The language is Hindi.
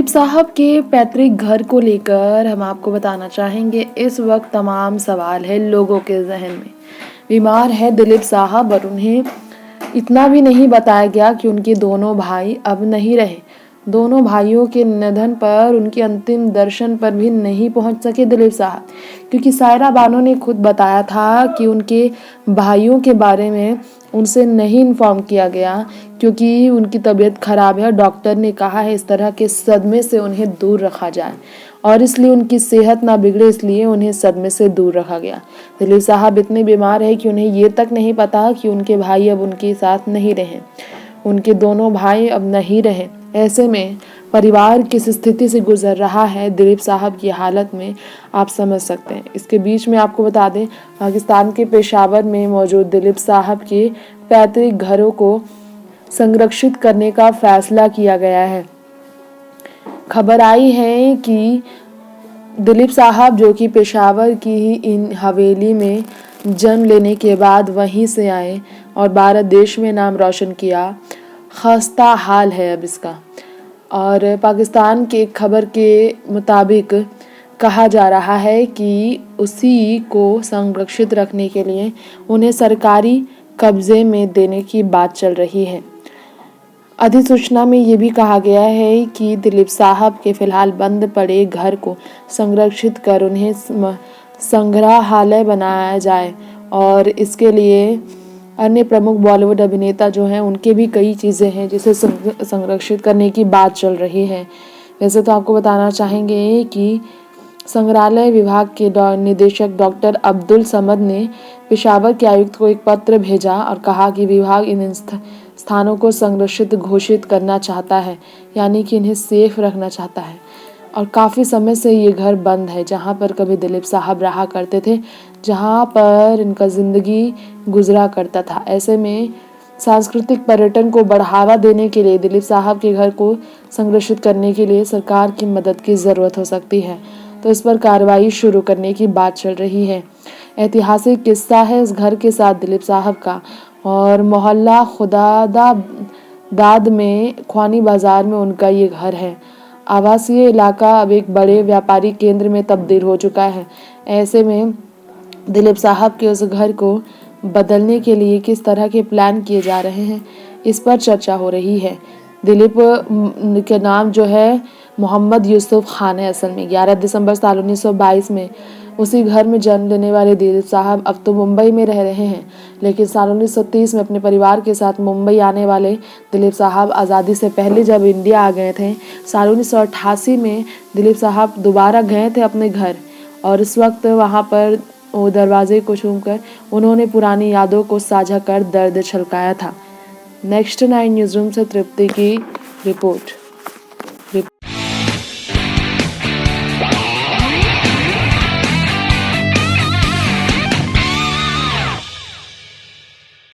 साहब के पैतृक घर को लेकर हम आपको बताना चाहेंगे, इस वक्त तमाम सवाल है लोगों के जहन में। बीमार है दिलीप साहब और उन्हें इतना भी नहीं बताया गया कि उनके दोनों भाई अब नहीं रहे। दोनों भाइयों के निधन पर उनके अंतिम दर्शन पर भी नहीं पहुंच सके दिलीप साहब, क्योंकि सायरा बानो ने खुद बताया था कि उनके भाइयों के बारे में उनसे नहीं इन्फॉर्म किया गया क्योंकि उनकी तबीयत खराब है। डॉक्टर ने कहा है इस तरह के सदमे से उन्हें दूर रखा जाए और इसलिए उनकी सेहत ना बिगड़े, इसलिए उन्हें सदमे से दूर रखा गया। दिलीप साहब इतने बीमार है कि उन्हें ये तक नहीं पता कि उनके भाई अब उनके साथ नहीं रहे, उनके दोनों भाई अब नहीं रहे। ऐसे में परिवार किस स्थिति से गुजर रहा है दिलीप साहब की हालत में आप समझ सकते हैं। इसके बीच में आपको बता दें, पाकिस्तान के पेशावर में मौजूद दिलीप साहब के पैतृक घरों को संरक्षित करने का फैसला किया गया है। खबर आई है कि दिलीप साहब, जो कि पेशावर की ही इन हवेली में जन्म लेने के बाद वहीं से आए और भारत देश में नाम रोशन किया, खस्ता हाल है अब इसका। और पाकिस्तान के खबर के मुताबिक कहा जा रहा है कि उसी को संरक्षित रखने के लिए उन्हें सरकारी कब्जे में देने की बात चल रही है। अधिसूचना में ये भी कहा गया है कि दिलीप साहब के फिलहाल बंद पड़े घर को संरक्षित कर उन्हें संग्रहालय बनाया जाए और इसके लिए अन्य प्रमुख बॉलीवुड अभिनेता जो हैं उनके भी कई चीज़ें हैं जिसे संरक्षित करने की बात चल रही है। वैसे तो आपको बताना चाहेंगे कि संग्रहालय विभाग के निदेशक डॉक्टर अब्दुल समद ने पेशावर के आयुक्त को एक पत्र भेजा और कहा कि विभाग इन स्थानों को संरक्षित घोषित करना चाहता है, यानी कि इन्हें सेफ रखना चाहता है। और काफ़ी समय से ये घर बंद है जहाँ पर कभी दिलीप साहब रहा करते थे, जहाँ पर इनका ज़िंदगी गुजरा करता था। ऐसे में सांस्कृतिक पर्यटन को बढ़ावा देने के लिए दिलीप साहब के घर को संरक्षित करने के लिए सरकार की मदद की ज़रूरत हो सकती है, तो इस पर कार्रवाई शुरू करने की बात चल रही है। ऐतिहासिक किस्सा है इस घर के साथ दिलीप साहब का। और मोहल्ला खुदादाद में ख्वानी बाज़ार में उनका ये घर है। आवासीय इलाका अब एक बड़े व्यापारिक केंद्र में तब्दील हो चुका है। ऐसे में दिलीप साहब के उस घर को बदलने के लिए किस तरह के प्लान किए जा रहे हैं, इस पर चर्चा हो रही है। दिलीप के नाम जो है मोहम्मद यूसुफ खान है। असल में 11 दिसंबर साल 1922 में उसी घर में जन्म लेने वाले दिलीप साहब अब तो मुंबई में रह रहे हैं, लेकिन साल 1930 में अपने परिवार के साथ मुंबई आने वाले दिलीप साहब आज़ादी से पहले जब इंडिया आ गए थे, साल 1988 में दिलीप साहब दोबारा गए थे अपने घर और इस वक्त वहाँ पर वो दरवाजे को छूकर उन्होंने पुरानी यादों को साझा कर दर्द छलकाया था। नेक्स्ट 9 न्यूज़ रूम से तृप्ति की रिपोर्ट।